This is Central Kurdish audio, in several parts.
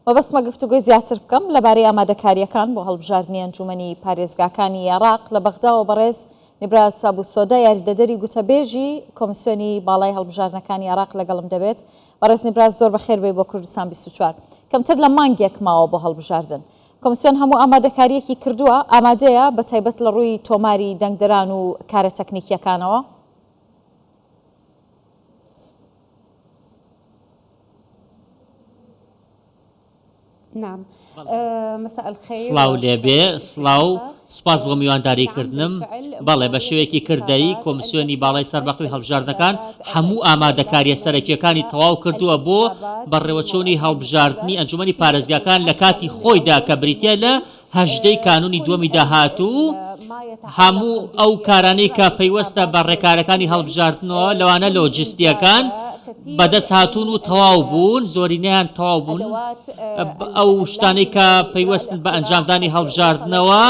مەبەستمە گفتوگۆی زیاتر بکەم لەبارەی ئامادەکاریەکان بۆ هەڵبژاردننی ئەنجومەنی پارێزگاکانی عێراق لە بەغداوە بەڕێز نیبراز سابوسۆدا یاریدەدەری گوتەبێژی کۆمیسیۆنی باڵای هەڵبژاردنەکانی عێراق لەگەڵم دەبێت. بەڕێز نیبراز زۆر بەخێر بێ بۆ کوردستان 24 کەمتر لە مانگێک ماوە بۆ هەڵبژاردن. کۆمیسیۆن هەموو ئامادەکاریەکی کردووە، ئامادەیە بە تایبەت لە ڕووی تۆماری دەنگدەران و کارە تەکنیکیەکانەوە. نعم مساء الخير. سلااو لێبێ سلااو سپاس بۆ میوانداریکردنم. بەڵێ بە شێوەیەکی کردەی کۆمیسیۆنی باڵای سەربەخۆی هەڵبژاردنەکان هەموو ئامادەکاریە سەرەکیەکانی تەواو کردووە بۆ بەڕێوەچوونی هەڵبژاردننی ئەنجومەنی پارێزگاکان لە کاتی خۆیدا کە بریتە لە 18 کانونی دووەمی داهاتوو. هەموو ئەو کارانەی کە پەیوەستە بە ڕێکارەکانی هەڵبژاردنەوە لەوانە لۆجستیەکان بەدەست هاتوون و تەواو بوون، زۆرینەیان تەواو بوون. ئەو شتانەی کە پەیوەستن بە ئەنجامدانی هەڵبژاردنەوە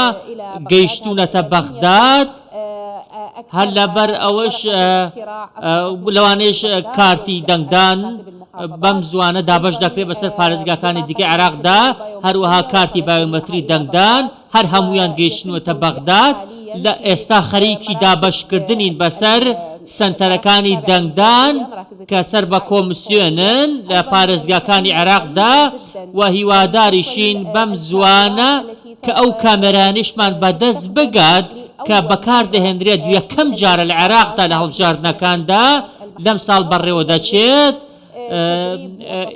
گەیشتونەتە بەغداد. هەر لەبەر ئەوەش لەوانەیەش کارتی دەنگدان بەم زوانە دابەش دەکرێت بەسەر پارێزگاکانی دیکە عێراقدا، هەروەها کارتی بایۆمەتری دەنگدان هەر هەمویان گەیشتنوەتە بەغداد. لە ئێستا خەریکی دابەشکردنین بەسەر سنتەرەکانی دەنگدان کە سەر بە کۆمیسیۆنن لە پارێزگاکانی عێراقدا و هیواداریشین بەم زوانە کە ئەو کامێرانیشمان بەدەست بگات کە بەکاردەهێنرێت یەکەم جارە لە عێراقدا لە هەڵبژاردنەکاندا لەم ساڵ بەڕێوە دەچێت.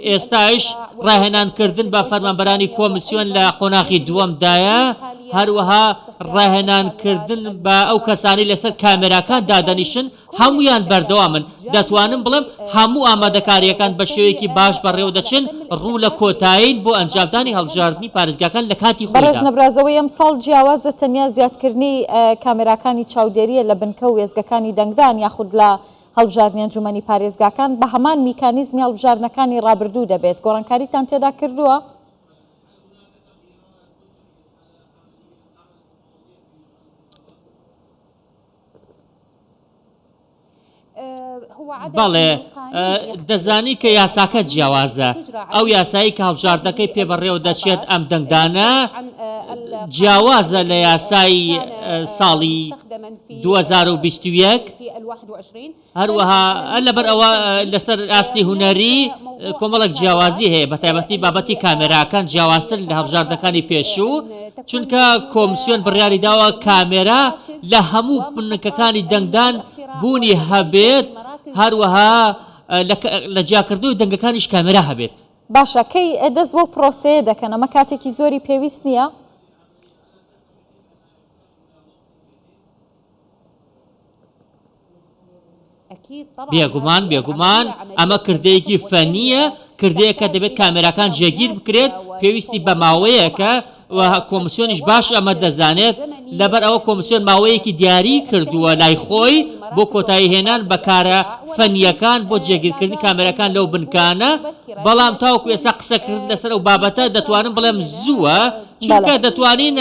ئێستاش ڕاهێنانکردن بە فەرمانبەرانی کۆمیسیۆن لە قۆناغی دووەمدایە، هەروەها ڕاهێنانکردن بە ئەو کەسانی لەسەر کامێراکان دادەنیشن هەمویان بەردەوامن. دەتوانم بڵێم هەموو ئامادەکاریەکان بە شێوەیەکی باش بەڕێوە دەچن ڕوو لە کۆتایین بۆ ئەنجامدانی هەڵبژاردننی پارێزگاکان لە کاتی خۆیدا. بەڕێز نەبرازەوەی ئەم ساڵ جیاوازە تەنیا زیادکردنی کامێراکانی چاودێریە لە بنکە و وێزگەکانی دەنگدان یاخود لە هەڵبژاردننی ئەنجومەنی پارێزگاکان بە هەمان میکانیزمی هەڵبژاردنەکانی ڕابردوو دەبێت. گۆڕانکاریتان تێدا کردووە؟ بەڵێ دەزانی کە یاساکە جیاوازە. ئەو یاسایی کە هەڵبژاردنەکەی پێبەڕێوە دەچێت ئەم دەنگدانە جیاوازە لە یاسای ساڵی 2021. هەروەها لەبەر ئەوە لەسەر ئاستی هونەری کۆمەڵک جیاوازی هەیە، بە تایبەتی بابەتی کامێراکان جیاوازتر لە هەڵبژاردنەکانی پێشوو، چونکە کۆمیسیۆن بڕیاری داوە کامێرا لە هەموو بنکەکانی دەنگدان بوونی هەبێت، هەروەها لە جیاکردنەوەی دەنگەکانیش کامێرا هەبێت. باشە کەی دەست بۆ پرۆسەیە دەکەن، ئەمە کاتێکی زۆری پێویست نییە؟ بێگومان ئەمە کردەیەکی فەنیە، کردەیەکە دەبێت کامێراکان جێگیر بکرێت، پێویستی بە ماوەیەکە و کۆمیسیۆنیش باش ئەمە دەزانێت. لەبەر ئەوە کۆمیسیۆن ماوەیەکی دیاری کردووە لای خۆی بۆ کۆتایی هێنان بە کارە فەنیەکان بۆ جێگیرکردنی کامێرەکان لەو بنکانە. بەڵام تاوەکو ئێستا قسەکردن لەسەر ئەو بابەتە دەتوانم بڵێم زووە، چونکە دەتوانین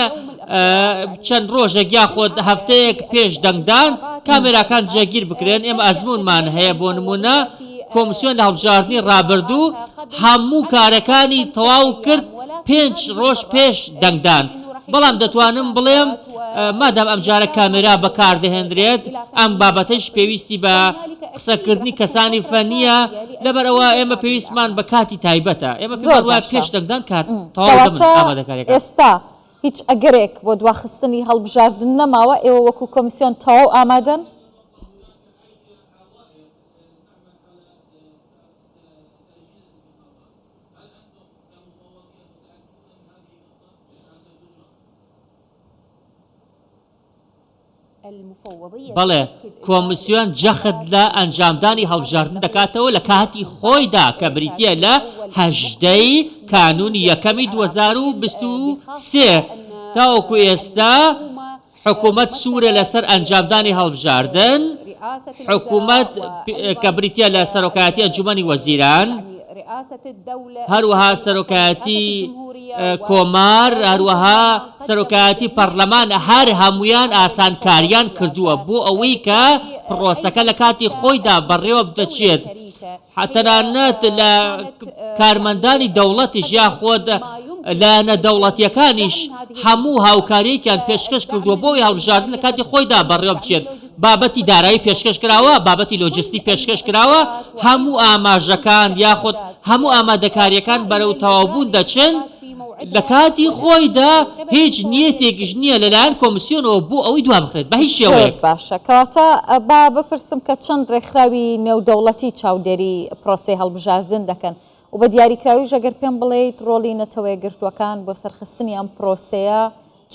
چەند ڕۆژێک یاخۆت هەفتەیەک پێش دەنگدان کامێراکان جێگیر بکرێن. ئێمە ئەزمونمان هەیە بۆ نمونە کۆمیسیۆن لە هەڵبژاردننی ڕابردوو هەموو کارەکانی تەواو کرد 5 ڕۆژ پێش دەنگدان. بەڵام دەتوانم بڵێم مادام ئەم جارە کامێرا بەکاردەهێنرێت ئەم بابەتەش پێویستی بە قسەکردنی کەسانی فەنیە، لەبەر ئەوە ئێمە پێویستمان بە کاتی تایبەتە. ئێمە پێوە پێش دەنگدان کات ئێستا هیچ ئەگەرێک بۆ دواخستنی هەڵبژاردن نەماوە، ئێوە وەکو کۆمیسیۆن تەواو ئامادەن؟ بەڵێ کۆمیسیۆن جەخت لە ئەنجامدانی هەڵبژاردن دەکاتەوە لە کاتی خۆیدا کە بریتە لە 18 کانونی یەکەمی 2023. تاوەکو ئێستا حکوومەت سوورە لەسەر ئەنجامدانی هەڵبژاردن، حکوومەت کە بریتە لە سەرۆکایەتی ئەنجومەنی وەزیران، هەروەها سەرۆکایەتی کۆمار، هەروەها سەرۆکایەتی پەرلەمان، هەر هەمویان ئاسانکاریان کردووە بۆ ئەوەی کە پرۆسەکە لە کاتی خۆیدا بەڕێوە بدەچێت. تەنانەت لە کارمەندانی دەوڵەتیش یا خۆت لە نەدەوڵەتیەکانیش هەموو هاوکاریەکیان پێشکەش کردووە بۆی هەڵبژاردن لە کاتی خۆیدا بەڕێوە بچێت بابەتی دارایی پێشکەش کراوە بابەتی لۆجستی پێشکەش کراوە هەموو ئاماژەکان یاخود هەموو ئامادەکاریەکان بەرەو تەواوبوون دەچن لە کاتی خۆیدا هیچ نیەتێکیش نییە لەلایەن کۆمیسیۆنەوە بۆ ئەوەی دوا بخرێت بە هیچ شێوەیەک. باشە کەواتە با بپرسم کە چەند ڕێکخراوی نێودەوڵەتی چاودێری پرۆسی هەڵبژاردن دەکەن و بە دیاریکراویش ئەگەر پێم بڵێیت ڕۆڵی نەتەوەیە گرتوەکان بۆ سەرخستنی ئەم پرۆسەیە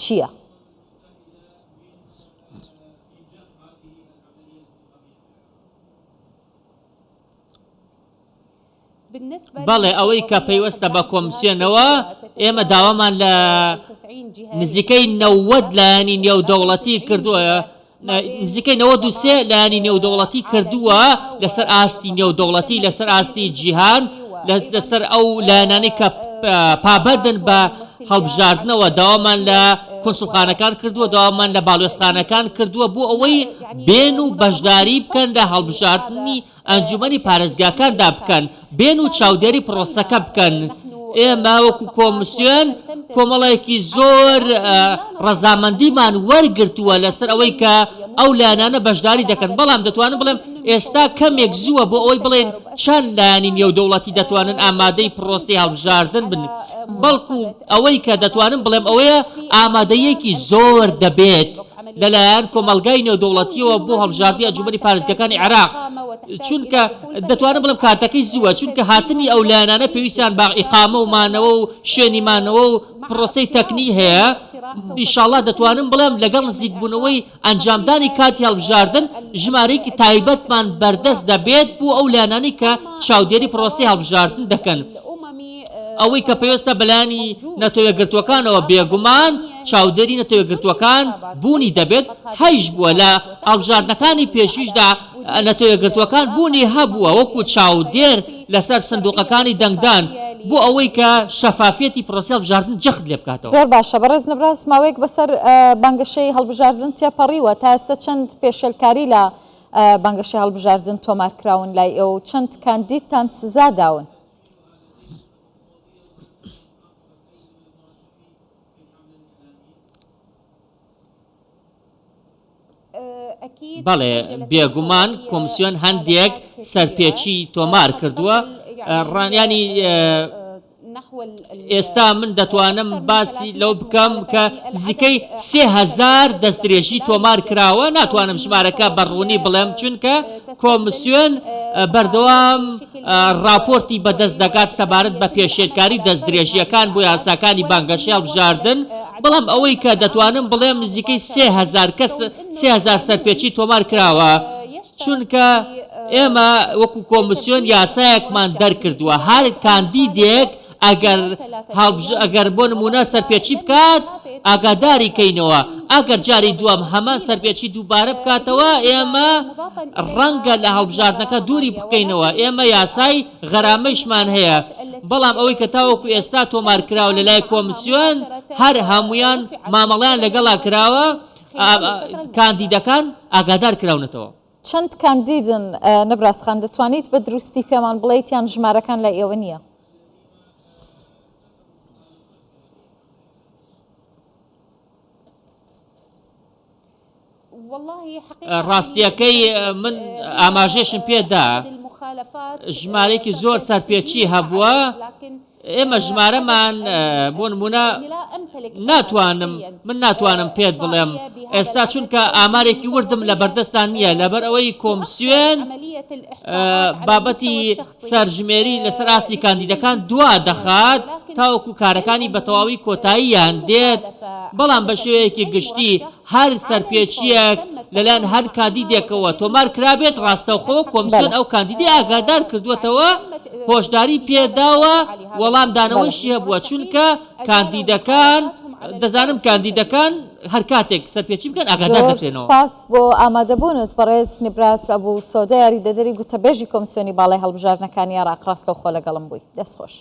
چییە؟ بەڵێ ئەوەی کە پەیوەستە بە کۆمیسیۆنەوە ئێمە داوامان لە نزیکەی 90 لایەنی نێودەوڵەتی کردووە نزیکەی 93 لایەنی نێودەوڵەتی کردووە لەسەر ئاستی نێودەوڵەتی لەسەر ئاستی جیهان لەسەر ئەو لایەنانی کە پابەدن بە هەڵبژاردنەوە داوامان لە کۆنسوڵخانەکان کردووە داوامان لە باڵوێستخانەکان کردووە بۆ ئەوەی بێن و بەشداری بکەن لە هەڵبژاردننی ئەنجومەنی پارێزگاکاندا بکەن بێن و چاودێری پرۆسەکە بکەن. ئێمە وەکو کۆمیسیۆن کۆمەڵێکی زۆر ڕەزامەندیمان وەرگرتووە لەسەر ئەوەی کە ئەو لایەنانە بەشداری دەکەن بەڵام دەتوانم بڵێم ئێستا کەمێک زووە بۆ ئەوەی بڵێن چەند لایەنی نێودەوڵەتی دەتوانن ئامادەی پرۆسی هەڵبژاردن بن بەڵکو ئەوەی کە دەتوانم بڵێم ئەوەیە ئامادەیەکی زۆر دەبێت لەلایەن کۆمەلگای نێودەوڵەتیەوە بۆ هەڵبژاردننی ئەنجومەنی پارێزگاکانی عێراق چونکە دەتوانم بڵێم کاتەکەی زووە چونکە هاتنی ئەو لایەنانە پێویستیان با ئیقامە و مانەوە و شوێنی مانەوە و پرۆسەی تەکنی هەیە ئینشاءڵڵا دەتوانم بڵێم لەگەڵ نزیکبوونەوەی ئەنجامدانی کاتی هەڵبژاردن ژمارەیەکی تایبەتمان بەردەست دەبێت بۆ ئەو لایەنانی کە چاودێری پرۆسی هەڵبژاردن دەکەن. ئەوەی کە پێویستە بەلایانی نەتەوەیەگرتوەکانەوە بێگومان چاودێری نەتەوەیەگرتوەکان بوونی دەبێت هەیش بووە لە هەڵبژاردنەکانی پێشویشدا نەتەوەیەگرتوەکان بوونی هەبووە وەکو چاودێر لەسەر سندوقەکانی دەنگدان بۆ ئەوەی کە شەفافیەتی پرۆسی هەڵبژاردن جەخت لێ بکاتەوە. زۆر باشە بەڕێز نەبراس ماوەیەک بەسەر بانگەشەی هەڵبژاردن تێپەڕیوە تا ئێستا چەند پێشێلکاری لە بانگەشەی هەڵبژاردن تۆمارکراون لای ئێوە و چەند کاندیدتان سزا داون؟ بەڵێ بێگومان کۆمیسیۆن هەندێک سەرپێچی تۆمار کردووە ڕانیانی ئێستا من دەتوانم باسی لەو بکەم کە نزیکەی 3000 دەستدرێژی تۆمار کراوە ناتوانم ژمارەکە بەڕوونی بڵێم چونکە کۆمیسیۆن بەردەوام راپۆرتی بەدەست دەکات سەبارەت بە پێشێلکاری دەستدرێژیەکان بۆ یاساکانی بانگەشەی هەڵبژاردن بەڵام ئەوەی کە دەتوانم بڵێم نزیکەی 3000 کەس 3000 سەرپێچی تۆمار کراوە چونکە ئێمە وەکو کۆمیسیۆن یاسایەکمان دەرکردووە هەر کاندیدێک ئەگەر بۆ نمونە سەرپێچی بکات ئاگاداری کەینەوە ئەگەر جاری دوام هەمان سەرپێچی دووبارە بکاتەوە ئێمە ڕەنگە لە هەڵبژاردنەکە دووری بکەینەوە ئێمە یاسای غەرامەیشمان هەیە بەڵام ئەوەی کە تاوەکو ئێستا تۆمار کراوە لە لای کۆمیسیۆن هەر هەمویان مامەڵیان لەگەڵا کراوە کاندیدەکان ئاگادار کراونەتەوە. چەند کاندیدن نەبراسخان دەتوانیت بە دروستی پێمان بڵێیت یان ژمارەکان لە ئێوە نییە؟ ڕاستیەکەی من ئاماژێشم پێدا ژمارەیەکی زۆر سەرپێچی هەبووە ئێمە ژمارەمان بۆ نمونە من ناتوانم پێت بڵێم ئێستا چونکە ئامارێکی وردم لە بەردەستان نییە لەبەر ئەوەی کۆمیسیۆن بابەتی سەرژمێری لەسەر ئاستی کاندیدەکان دوا دەخات تاوەکو کارەکانی بە تەواوی کۆتاییان دێت بەڵام بە شێوەیەکی گشتی هەر سەرپێچیەک لەلایەن هەر کاندیدێکەوە تۆمار کرابێت ڕاستەوخۆ کۆمیسیۆن ئەو کاندیدی ئاگادار کردوێتەوە هۆشداری پێداوە وەڵام دانەوەیشی هەبووە چونکە کاندیدەکان دەزانم کاندیدەکان هەر کاتێک سەرپێچی بکەن ئاگادار دەکرێنەوە. سپاس بۆ ئامادەبوونت بەڕێز نبراس ئەبوو سۆدە یاریدەدەری گوتەبێژی کۆمیسیۆنی باڵای هەڵبژاردنەکانی عێراق ڕاستەوخۆ لەگەڵم بووی دەستخۆش.